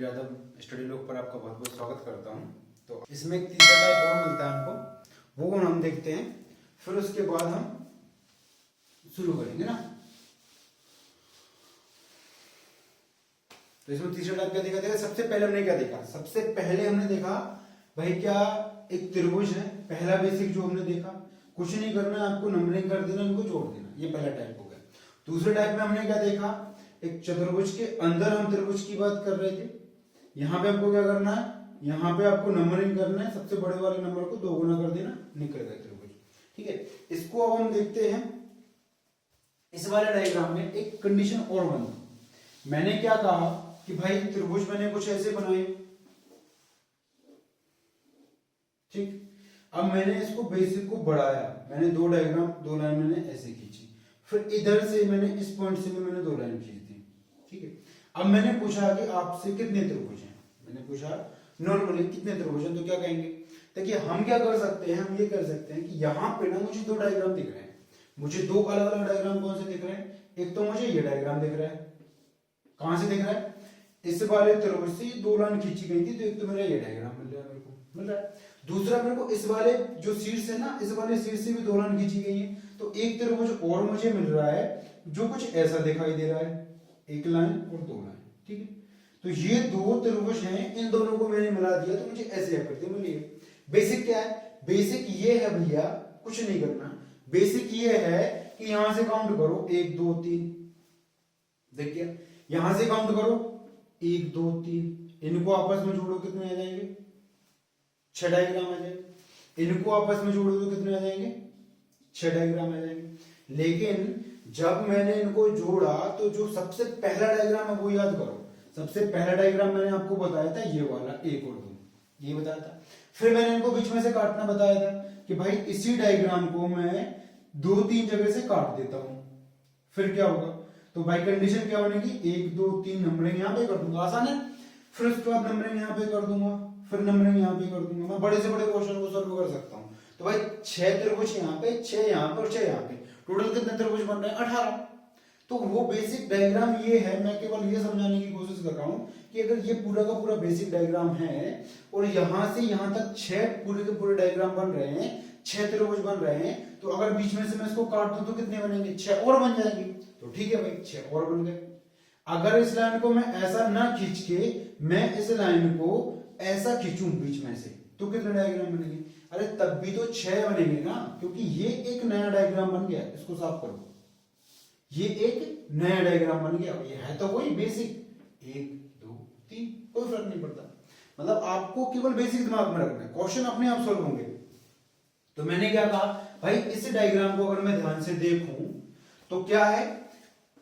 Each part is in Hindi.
अनिल यादव स्टडी लॉग पर आपका बहुत बहुत स्वागत करता हूं। तो इसमें एक तीसरा टाइप और मिलता है हमको, वो हम देखते हैं, फिर उसके बाद हम शुरू करेंगे ना। तो इसमें तीसरा टाइप क्या देखा? सबसे पहले हमने क्या देखा? सबसे पहले हमने देखा भाई क्या एक त्रिभुज है, पहला बेसिक जो हमने देखा, कुछ नहीं करना है आपको, नंबरिंग कर देना, इनको जोड़ देना, ये पहला टाइप हो गया। दूसरे टाइप में हमने क्या देखा? एक चतुर्भुज के अंदर हम त्रिभुज की बात कर रहे थे। यहाँ पे आपको क्या करना है? यहाँ पे आपको नंबरिंग करना है, सबसे बड़े वाले नंबर को 2 गुना कर देना, निकल गया त्रिभुज। ठीक है, इसको अब हम देखते हैं। इस वाले डायग्राम में एक कंडीशन और बनी। मैंने क्या कहा कि भाई त्रिभुज मैंने कुछ ऐसे बनाए, ठीक। अब मैंने इसको बेसिक को बढ़ाया, मैंने 2 डायग्राम 2 लाइन मैंने ऐसे खींची, फिर इधर से मैंने इस पॉइंट से भी मैंने 2 लाइन खींच दी। ठीक है, अब मैंने पूछा कि आपसे कितने त्रिभुज हैं, मैंने पूछा नॉर्मली कितने त्रिभुज हैं, तो क्या कहेंगे? देखिए हम क्या कर सकते हैं, हम ये कर सकते हैं कि यहाँ पे ना मुझे 2 डायग्राम दिख रहे हैं। मुझे 2 अलग अलग डायग्राम कौन से दिख रहे हैं? एक तो मुझे ये डायग्राम दिख रहा है, कहां से दिख रहा है? इस वाले त्रिभुज से 2 लाइन खींची गई थी, तो एक तो मेरा ये डायग्राम मिल रहा है, मेरे को मिल रहा है। दूसरा मेरे को इस वाले जो शीर्ष है ना, इस वाले शीर्ष से भी 2 लाइन खींची गई है, तो एक त्रिभुज और मुझे मिल रहा है जो कुछ ऐसा दिखाई दे रहा है, एक लाइन और 2 लाइन। ठीक है, तो ये 2 त्रिभुज हैं, इन दोनों को मैंने मिला दिया तो मुझे ऐसे आकृति मिली है। बेसिक क्या है? बेसिक ये है भैया, कुछ नहीं करना, बेसिक ये है कि यहां से काउंट करो 1 2 3, देखिए यहां से काउंट करो 1 2 3, इनको आपस में जोड़ो कितने आ जाएंगे? 6 डायग्राम आ जाएंगे। इनको आपस में जोड़ो तो कितने आ जाएंगे? 6 डायग्राम आ जाएंगे। लेकिन जब मैंने इनको जोड़ा तो जो सबसे पहला डायग्राम है वो याद करो। सबसे पहला डायग्राम मैंने आपको बताया था, ये वाला 1 और 2, ये बताया था। फिर मैंने इनको बीच में से काटना बताया था कि भाई इसी डायग्राम को मैं 2-3 जगह से काट देता हूं, फिर क्या होगा? तो भाई कंडीशन क्या बनेगी? 1 2 3 नंबरिंग यहां पे कर दूंगा, आसान है। फिर उसके बाद नंबरिंग यहां पे कर दूंगा, फिर नंबरिंग यहां पे कर दूंगा। मैं बड़े से बड़े क्वेश्चन को सॉल्व कर सकता हूं। तो भाई 6 त्रिभुज यहां पे, 6 यहां पे और 6 यहां पे, टोटल कितने त्रिभुज बन रहे हैं? 18। तो वो बेसिक डायग्राम ये है। मैं केवल ये समझाने की कोशिश कर रहा हूं कि अगर ये पूरा का पूरा बेसिक डायग्राम है और यहां से यहां तक 6 पूरे के पूरे डायग्राम बन रहे हैं, 6 त्रिभुज बन रहे हैं, तो अगर बीच में से मैं इसको काट दूं तो कितने बनेंगे? 6 और बन जाएंगे। तो ठीक है भाई, 6 और बन गए। अगर इस लाइन को मैं ऐसा ना खींच के मैं इस लाइन को ऐसा खींचूं बीच में से, तो कितने डायग्राम बनेंगे? अरे तब भी तो 6 बनेंगे ना, क्योंकि ये एक नया डायग्राम बन गया। इसको साफ करो, ये एक नया डायग्राम बन गया। ये है तो वही बेसिक 1 2 3, कोई फर्क नहीं पड़ता। मतलब आपको केवल बेसिक दिमाग में रखना है, क्वेश्चन अपने आप सॉल्व होंगे। तो मैंने क्या कहा भाई, इस डायग्राम को अगर मैं ध्यान से देखूं तो क्या है?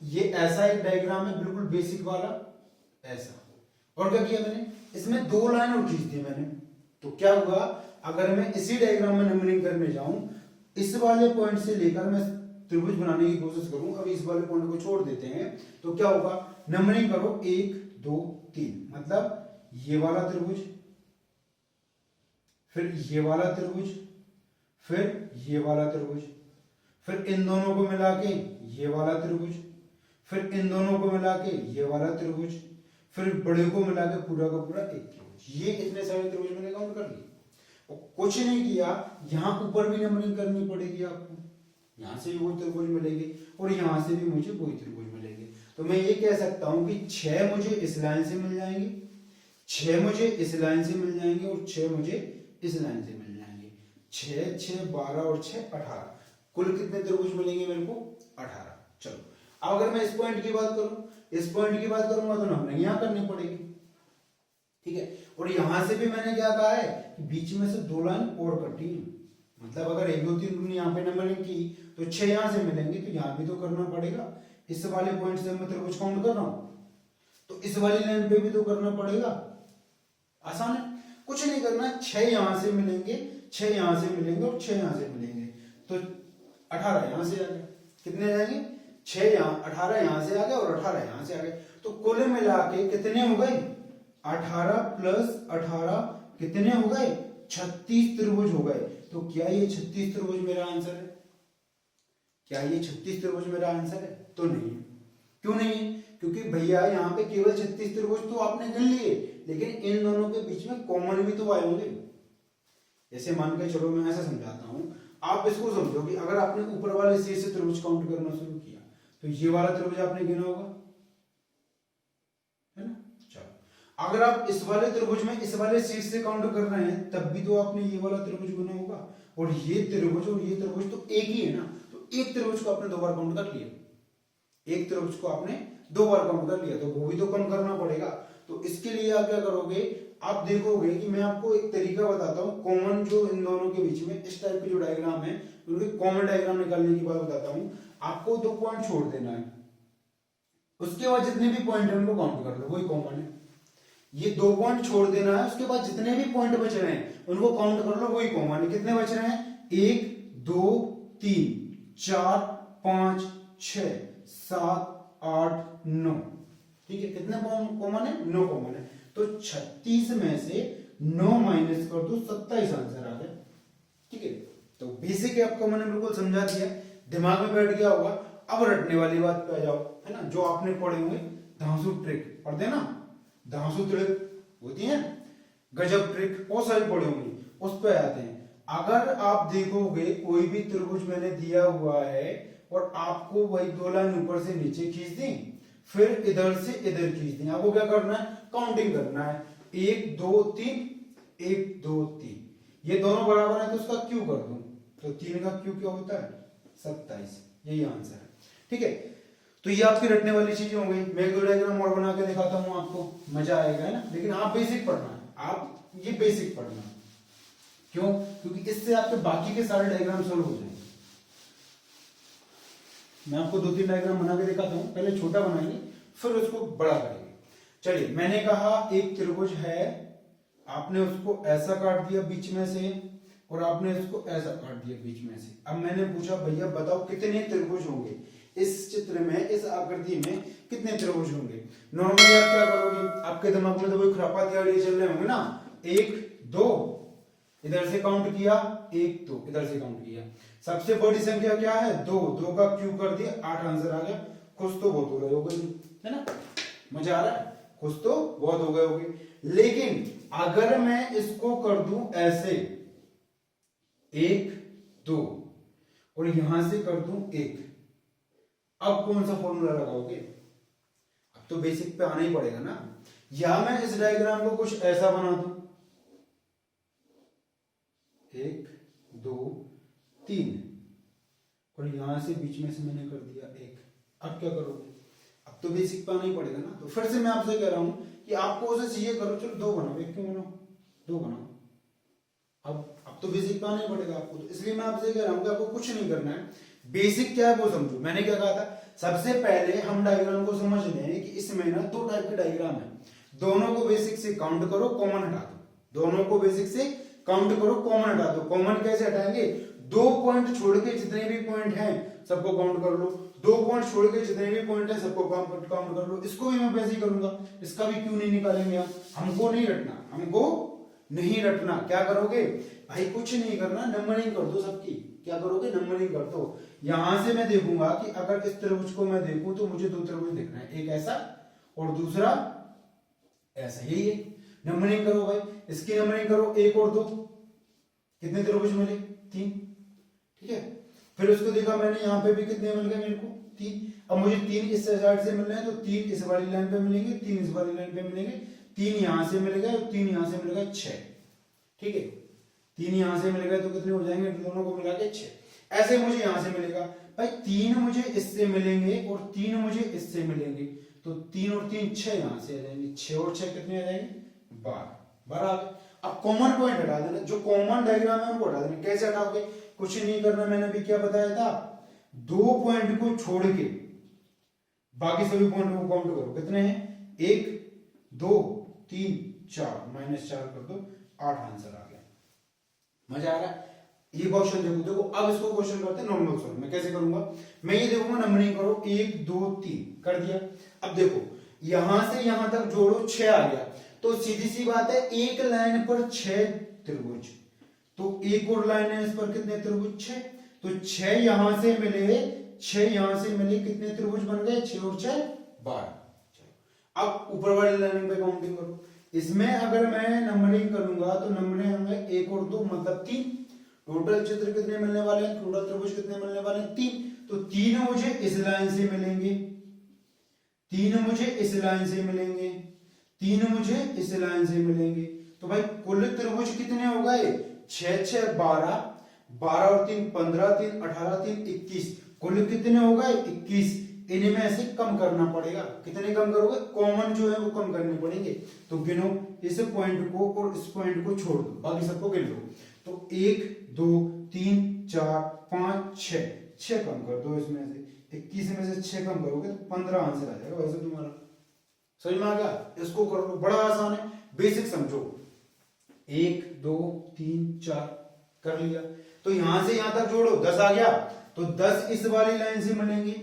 ये ऐसा एक डायग्राम है, बिल्कुल बेसिक वाला ऐसा। और क्या किया मैंने? इसमें 2 लाइन और खींच दी मैंने। तो क्या हुआ? अगर मैं इसी डायग्राम में नंबरिंग करने जाऊं, इस वाले पॉइंट से लेकर मैं त्रिभुज बनाने की कोशिश करूं, अब इस वाले पॉइंट को छोड़ देते हैं, तो क्या होगा? नंबरिंग करो 1 2 3, मतलब ये वाला त्रिभुज, फिर ये वाला त्रिभुज, फिर ये वाला त्रिभुज, फिर इन दोनों को मिला के ये वाला त्रिभुज, फिर इन दोनों को मिला के ये वाला त्रिभुज, फिर बड़े को मिला के पूरा का पूरा एक त्रिभुज। ये इतने सारे त्रिभुज मैंने काउंट कर लिए। और कुछ नहीं किया, यहां ऊपर भी नंबरिंग करनी पड़ेगी आपको, यहां से भी वो त्रिभुज मिलेंगे और यहां से भी मुझे वही त्रिभुज मिलेंगे। तो मैं ये कह सकता हूं कि 6 मुझे इस लाइन से मिल जाएंगे, 6 मुझे इस लाइन से मिल जाएंगे और 6 मुझे इस लाइन से मिल जाएंगे। 6 6 12 और 6 18, कुल कितने त्रिभुज मिलेंगे मेरे को? 18। चलो अब अगर मैं इस पॉइंट की बात करूं, इस पॉइंट की बात करूंगा तो नंबरिंग यहां करनी पड़ेगी। ठीक है, और यहां से भी मैंने क्या कहा है कि बीच में से 2 लाइन और कटी, मतलब अगर 1 2 3 यहां पे नंबरिंग की तो 6 यहां से मिलेंगे, तो यहां भी तो करना पड़ेगा। इस वाले पॉइंट से मैं त्रिभुज काउंट कर रहा हूं, तो इस वाली लाइन पे भी तो करना पड़ेगा। आसान है, कुछ नहीं करना। 6 यहां से मिलेंगे, 6 यहां से मिलेंगे और 6 यहां से मिलेंगे, तो 18 यहां से आ गए। कितने जाएंगे? 6 यहां, 18 यहां से आ गए और 18 यहां से आ गए। तो कुल मिला के कितने हो गए? 18 प्लस 18 कितने हो गए? 36 त्रिभुज हो गए। तो क्या ये 36 त्रिभुज मेरा आंसर है? क्या ये 36 त्रिभुज मेरा आंसर है? तो नहीं। क्यों नहीं? क्योंकि भैया यहाँ पे केवल 36 त्रिभुज तो आपने गिन लिए, लेकिन इन दोनों के बीच में कॉमन भी तो आए होंगे। जैसे मान के चलो, मैं ऐसा समझाता हूं, आप इसको समझो कि अगर आपने ऊपर वाले शीर्ष से त्रिभुज काउंट करना शुरू किया तो ये वाला त्रिभुज आपने गिना होगा, है ना। चलो, अगर आप इस वाले त्रिभुज में इस वाले शीर्ष से काउंट कर रहे हैं तब भी तो आपने ये वाला त्रिभुज गिना होगा, और ये त्रिभुज और ये त्रिभुज तो एक ही है ना, तो एक त्रिभुज को आपने 2 बार काउंट कर लिया, एक त्रिभुज को आपने 2 बार काउंट कर लिया, तो वो भी तो कम करना पड़ेगा। तो इसके लिए आप क्या करोगे, आप देखोगे कि मैं आपको एक तरीका बताता हूं कॉमन, जो इन दोनों के बीच में इस टाइप के जो डायग्राम है उनके कॉमन डायग्राम निकालने की बात बताता हूं। आपको 2 पॉइंट छोड़ देना है, उसके बाद जितने भी पॉइंट है उनको काउंट कर लो, वही कॉमन है। ये 2 पॉइंट छोड़ देना है, उसके बाद जितने भी पॉइंट बच रहे हैं उनको काउंट कर लो, वही कॉमन है। कितने बच रहे हैं, 1 2 3 4 5 6 7 8 9, ठीक है। कितने कॉमन है, 9 कॉमन है। तो 36 में से 9 माइनस कर दो, 27 आंसर आ गया, ठीक है। तो बेसिक आपको मैंने बिल्कुल समझा दिया, दिमाग में बैठ गया होगा। अब रटने वाली बात पे आ जाओ, है ना, जो आपने पढ़े हुए धांसू ट्रिक पढ़ते ना, धांसू ट्रिक होती है, गजब ट्रिक, बहुत सारी पढ़ी होंगी, उस पे आते हैं। अगर आप देखोगे कोई भी त्रिभुज मैंने दिया हुआ है और आपको वही 2 लाइन ऊपर से नीचे खींच दी, फिर इधर से इधर खींच दी, आपको क्या करना है, काउंटिंग करना है, 1 2 3 1 2 3, ये दोनों बराबर है तो उसका क्यू कर दूं, तो 3 का क्यू क्या होता है, 27, यही आंसर है, ठीक है। तो ये आपकी रटने वाली चीजें हो गई। मैं 2 डायग्राम और बना के दिखाता हूं आपको, मजा आएगा, है ना। लेकिन आप बेसिक पढ़ना है, आप ये बेसिक पढ़ना, क्यों, क्योंकि इससे आपके बाकी के सारे डायग्राम सॉल्व हो जाएंगे। मैं आपको 2-3 डायग्राम बना के दिखाता हूं, पहले छोटा बनाएंगे फिर उसको बड़ा करेंगे। चलिए, मैंने कहा एक त्रिभुज है, आपने उसको ऐसा काट दिया बीच में से और आपने उसको ऐसा काट दिया बीच में से। अब मैंने पूछा भैया बताओ कितने त्रिभुज होंगे इस चित्र में, इस आकृति में कितने त्रिभुज होंगे। नॉर्मली आप क्या करोगे, आपके दिमाग में तो कोई खुरापाती आइडिया चल रहे होंगे ना, 1 2 इधर से काउंट किया, 1 2 इधर से काउंट किया, सबसे बड़ी संख्या क्या है, 2 2 का क्यूब कर दिया, 8 आंसर आ गया। खुश तो बहुत हो रहे होगे, है ना, मजा आ रहा है, खुश तो बहुत हो गए होगे। लेकिन अगर मैं इसको कर दूं ऐसे 1 2 और यहां से कर दूं 1, अब कौन सा फॉर्मूला लगाओगे, अब तो बेसिक पे आना ही पड़ेगा ना। या मैं इस डायग्राम को कुछ ऐसा बना दूं, 1 2 3 और यहां से बीच में से मैंने कर दिया 1, अब क्या करोगे, अब तो बेसिक पे आना ही पड़ेगा ना। तो फिर से मैं आपसे कह रहा हूं कि आपको उसे चाहिए करो, चलो 2 बनाओ, 1 क्यों बनाओ, 2 बनाओ, अब तो बेसिक पे आना ही पड़ेगा आपको। तो इसलिए मैं आपसे कह रहा हूं कि आपको कुछ नहीं करना है, बेसिक क्या है वो समझो। मैंने क्या कहा था, सबसे पहले हम डायग्राम को समझ लें कि इसमें ना 2 टाइप के डायग्राम है, दोनों को बेसिक से काउंट करो, कॉमन हटा दो, दोनों को बेसिक से काउंट करो, कॉमन हटा दो। कॉमन कैसे हटाएंगे, 2 पॉइंट छोड़ के जितने भी पॉइंट हैं सबको काउंट कर लो, 2 पॉइंट छोड़ के जितने भी पॉइंट हैं सबको काउंट कर लो। इसको भी मैं वैसे ही करूंगा, इसका भी क्यों नहीं निकालेंगे हम, हमको नहीं रटना, हमको नहीं रटना। क्या करोगे भाई, कुछ नहीं करना, नंबरिंग कर दो सबकी। क्या करोगे, नंबरिंग कर दो। यहां से मैं देखूंगा कि अगर इस त्रिभुज को मैं देखूं तो मुझे 2 त्रिभुज दिख रहे हैं, एक ऐसा और दूसरा ऐसा, यही है। नंबरिंग करो भाई, इसकी नंबरिंग करो, 1 और 2, कितने त्रिभुज मिले, 3, ठीक है। फिर उसको देखा मैंने, यहाँ पे भी कितने मिल गए मेरे को, 3। अब मुझे 3 इस साइड से मिल रहे हैं तो 3 इस वाली लाइन पे मिलेंगे, 3 इस वाली लाइन पे मिलेंगे, 3 यहां से मिल गए और 3 यहां से मिल गए, 6, ठीक है। 3 यहां से मिल गए तो कितने हो जाएंगे, दोनों को मिला के 6। ऐसे मुझे यहां से मिलेगा भाई, 3 मुझे इससे मिलेंगे और 3 मुझे इससे मिलेंगे, तो 3 और 3 6 यहां से आ जाएंगे, 6 और 6 कितने आ जाएंगे, 12 आ गए। अब कॉमन पॉइंट हटा देना, जो कॉमन डायग्राम है उनको हटा देना। कैसे हटाओगे, कुछ नहीं करना, मैंने अभी क्या बताया था, 2 पॉइंट को छोड़ के बाकी सभी पॉइंट को काउंट करो, कितने हैं, 1 2 3 4, -4 कर दो, 8 आंसर आ गया। मजा आ रहा है, ये क्वेश्चन देखो। अब इसको क्वेश्चन करते हैं नॉर्मल सॉल्व। मैं कैसे करूंगा, मैं ये देखूंगा, नंबरिंग करो, 1 2 3 कर दिया। अब देखो यहां से यहां तक जोड़ो, 6 आ गया, तो सीधी सी बात है, एक लाइन पर 6 त्रिभुज, तो एक और लाइन है इस पर कितने त्रिभुज, 6, तो 6 यहां से मिले, 6 यहां से मिले, कितने त्रिभुज बन गए, 6 और 6 12, अब ऊपर वाली लाइन पे काउंटिंग करो। इसमें अगर मैं नंबरिंग करूंगा तो नंबरिंग होंगे 1 और 2 मतलब 3। टोटल चित्र कितने मिलने वाले हैं, टोटल त्रिभुज कितने मिलने वाले हैं, 3। तो 3 मुझे इस लाइन से मिलेंगे, 3 मुझे इस लाइन से मिलेंगे, 3 मुझे इस लाइन से मिलेंगे। तो भाई कुल त्रिभुज कितने हो गए, 6 6 12, 12 और 3 15, 3 18, 3 21, कुल कितने हो गए 21। इनमें से कम करना पड़ेगा, कितने कम करोगे, कॉमन जो है वो कम करने पड़ेंगे। तो गिनो इस पॉइंट को और इस पॉइंट को छोड़ दो, बाकी सबको गिन लो। तो 1 2 3 4 5 6, 6 कम कर दो इसमें से, 21 में से 6 कम करोगे तो 15 आंसर आ जाएगा वैसे तुम्हारा। समझ में आ गया, इसको कर लो, बड़ा आसान है, बेसिक समझो। 1 2 3 4 कर लिया, तो यहां से यहां तक जोड़ो, 10 आ गया। तो 10 इस वाली लाइन से मिलेंगे,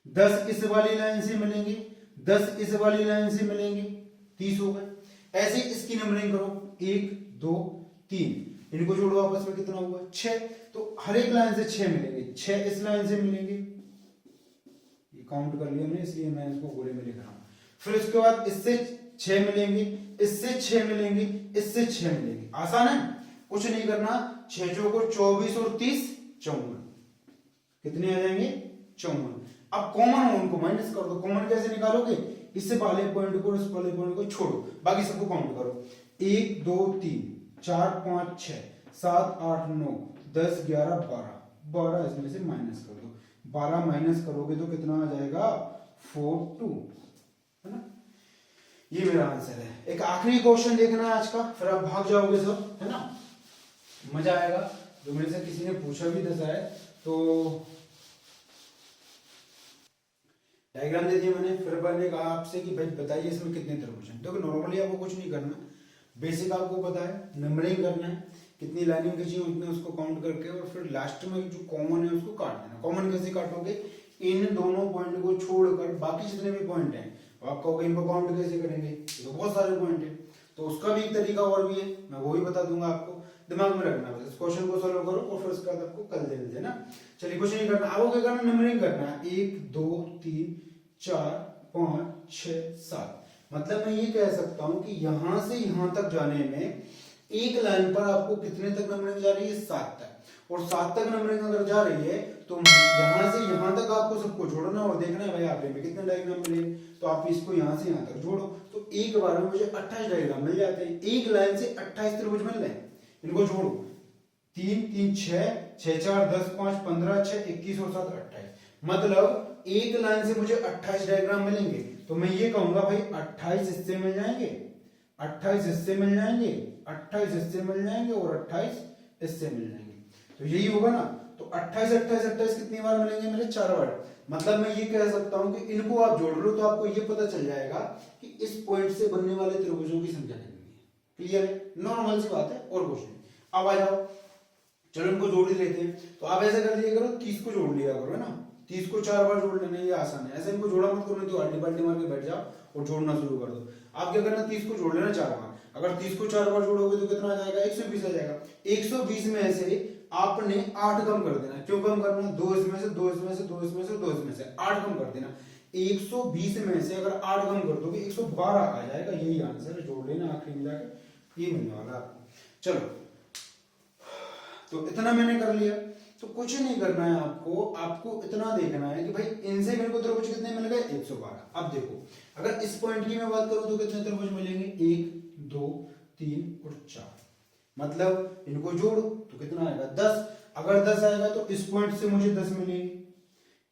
10 इस वाली लाइन से मिलेंगे, 10 इस वाली लाइन से मिलेंगे, 30 हो गए। ऐसे इसकी नंबरिंग करो, 1 2 3, इनको जोड़ो आपस में, कितना हुआ 6। तो हर एक लाइन से 6 मिलेंगे, 6 इस लाइन से मिलेंगे, ये काउंट कर लिया मैंने इसलिए मैं इसको गोले में लिख रहा हूं। फिर उसके बाद इससे 6 मिलेंगे, इससे 6 मिलेंगे, इससे 6 मिलेंगे। आसान है, कुछ नहीं करना, 6 को 24 और 30 54, कितने आ जाएंगे 54। अब कॉमन हो उनको माइनस कर दो। कॉमन कैसे निकालोगे, इस वाले पॉइंट को इस वाले पॉइंट को छोड़ो, बाकी सबको काउंट करो। 1 2 3 4 5 6 7 8 9 10 11 12, 12 इसमें से माइनस कर दो। 12 माइनस करोगे तो कितना आ जाएगा 42, है ना। ये मेरा आंसर है। एक आखिरी क्वेश्चन देखना है आज का, फिर आप भाग जाओगे सब, है ना, मजा आएगा। जो मेरे से किसी ने पूछा भी था शायद, तो डायग्राम दे दिया मैंने। फिर मैंने कहा आपसे कि भाई बताइए इसमें कितने त्रिभुज हैं। देखो नॉर्मली आपको कुछ नहीं करना, बेसिक आपको पता है, नंबरिंग करना है, कितनी लाइनिंग खींची उतने उसको काउंट करके, और फिर लास्ट में जो कॉमन है उसको काट देना। कॉमन कैसे काटोगे, इन दोनों पॉइंट को छोड़कर बाकी जितने भी पॉइंट हैं आप कहोगे इनको काउंट कैसे करेंगे, तो बहुत सारे पॉइंट है, तो उसका भी एक तरीका और भी है, मैं वो भी बता दूंगा आपको, दिमाग में रखना है। इस क्वेश्चन को सॉल्व करो और फिर उसके बाद आपको कल दे देते ना। चलिए कुछ नहीं करना, आपको क्या करना, नंबरिंग करना है, 1 2 3 4 5 6 7। मतलब मैं ये कह सकता हूं कि यहां से यहां तक जाने में एक लाइन पर आपको कितने तक नंबरिंग जा रही है, 7 तक। और 7 तक नंबरिंग अगर जा रही है तो यहां से यहां तक आपको सबको जोड़ना और देखना है भाई आप में कितने डायग्राम मिले, तो आप इसको यहां से यहां तक जोड़ो, तो एक बार में मुझे 28 डायग्राम मिल जाते हैं। एक लाइन से 28 त्रिभुज मिल रहे हैं, इनको जोड़ो, 3 3 6 6 4 10 5 15 6 21 और 7 28, मतलब एक लाइन से मुझे 28 डायग्राम मिलेंगे। तो मैं ये कहूंगा भाई 28 हिस्से मिल जाएंगे, 28 हिस्से मिल जाएंगे, 28 हिस्से मिल जाएंगे और 28 हिस्से मिल जाएंगे, तो यही होगा ना। तो 28 28 28 कितनी बार मिलेंगे, मेरे 4 बार। मतलब मैं ये कह सकता हूं कि इनको आप जोड़ लो तो आपको ये पता चल जाएगा कि इस पॉइंट से बनने वाले त्रिभुजों की संख्या कितनी है। क्लियर है, नॉर्मल सी बात है और कुछ नहीं। अब आ जाओ, चलो इनको जोड़ ही लेते हैं। तो आप ऐसा कर लिया करो, 30 को जोड़ लिया करो, है ना, 30 को 4 बार जोड़ लेना, ये आसान है। ऐसे इनको जोड़ा मत करो, नहीं तो अल्टी पल्टी मार के बैठ जाओ और जोड़ना शुरू कर दो। आप क्या करना, 30 को जोड़ लेना 4 बार। अगर 30 को 4 बार जोड़ोगे तो कितना आ जाएगा, 120 आ जाएगा। 120 में से आपने 8 कम कर देना। क्यों कम करना, 2 इसमें से 2 इसमें से 2 इसमें से 2 इसमें से 8 कम कर देना। 120 में से अगर 8 कम कर दोगे 112 आ जाएगा, यही आंसर है। जोड़ लेना, आखिरी में जाके ये मिलने वाला आपको। चलो, तो इतना मैंने कर लिया, तो कुछ नहीं करना है आपको, आपको इतना देखना है कि भाई इनसे मेरे को त्रिभुज कितने मिल गए, 112। अब देखो, अगर इस पॉइंट की मैं बात करूं तो कितने त्रिभुज मिलेंगे, 1 2 3 और 4। मतलब इनको जोड़ो तो कितना आएगा, 10। अगर 10 आएगा तो इस पॉइंट से मुझे 10 मिलेंगे,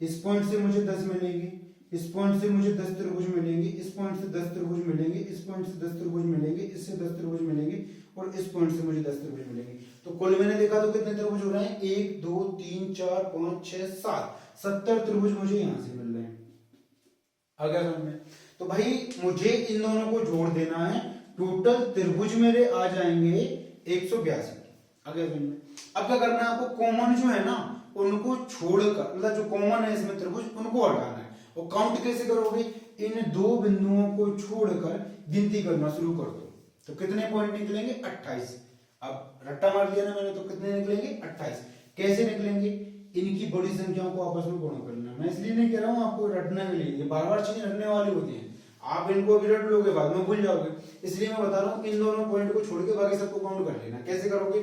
इस पॉइंट से मुझे 10 मिलेंगे, इस पॉइंट से मुझे 10 त्रिभुज मिलेंगे, इस पॉइंट से 10 त्रिभुज मिलेंगे, इस पॉइंट से 10 त्रिभुज मिलेंगे, इससे 10 त्रिभुज मिलेंगे और इस पॉइंट से मुझे 10 त्रिभुज मिलेंगे। तो कुल मैंने देखा तो कितने त्रिभुज हो रहे हैं, 1 2 3 4 5 6 7, 70 त्रिभुज मुझे यहां से मिल रहे हैं। अगर में तो भाई मुझे इन दोनों को जोड़ देना है, टोटल त्रिभुज मेरे आ जाएंगे 182। अगर अब क्या करना है आपको, कॉमन जो है ना उनको छोड़कर, मतलब जो कॉमन है इसमें त्रिभुज उनको हटाना है। और काउंट कैसे करोगे, इन दो बिंदुओं को छोड़कर गिनती करना शुरू कर दो। तो कितने पॉइंट निकलेंगे, 28। अब रट्टा मार दिया ना मैंने, तो कितने निकलेंगे, 28। कैसे निकलेंगे, इनकी बड़ी संख्याओं को आपस में गुणा करना। मैं इसलिए नहीं कह रहा हूं आपको रटने के लिए, ये बार बार चीजें रटने वाली होती हैं, आप इनको अभी रट लोगे, बाद में भूल जाओगे, इसलिए मैं बता रहा हूँ इन दोनों पॉइंट को छोड़ के बाकी सबको काउंट कर लेना। कैसे करोगे?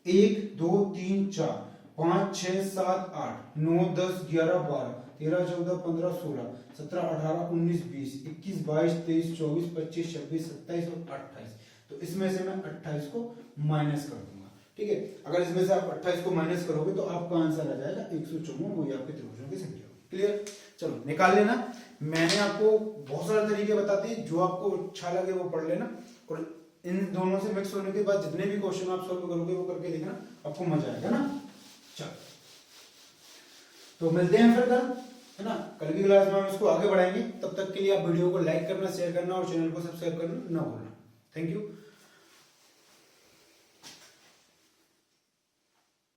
1 2 3 4 5 6 7 8 9 10 11 12 13 14 15 16 17 18 19 20 21 22 23 24 25 26 27 और 28। तो इसमें से मैं 28 को माइनस कर दूंगा। ठीक है, अगर इसमें से आप 28 को माइनस करोगे तो आपका आंसर आ जाएगा 154, वही आपके त्रिभुजों की संख्या होगी। क्लियर? चलो निकाल लेना। मैंने आपको बहुत सारे तरीके बता दिए, जो आपको अच्छा लगे वो पढ़ लेना, और इन दोनों से मिक्स होने के बाद जितने भी क्वेश्चन आप सॉल्व करोगे वो करके देखना, आपको मजा आएगा ना। चलो तो मिलते हैं फिर कल, है ना। कल की क्लास में हम इसको आगे बढ़ाएंगे। तब तक के लिए आप वीडियो को लाइक करना, शेयर करना और चैनल को सब्सक्राइब करना ना भूलना। Thank you.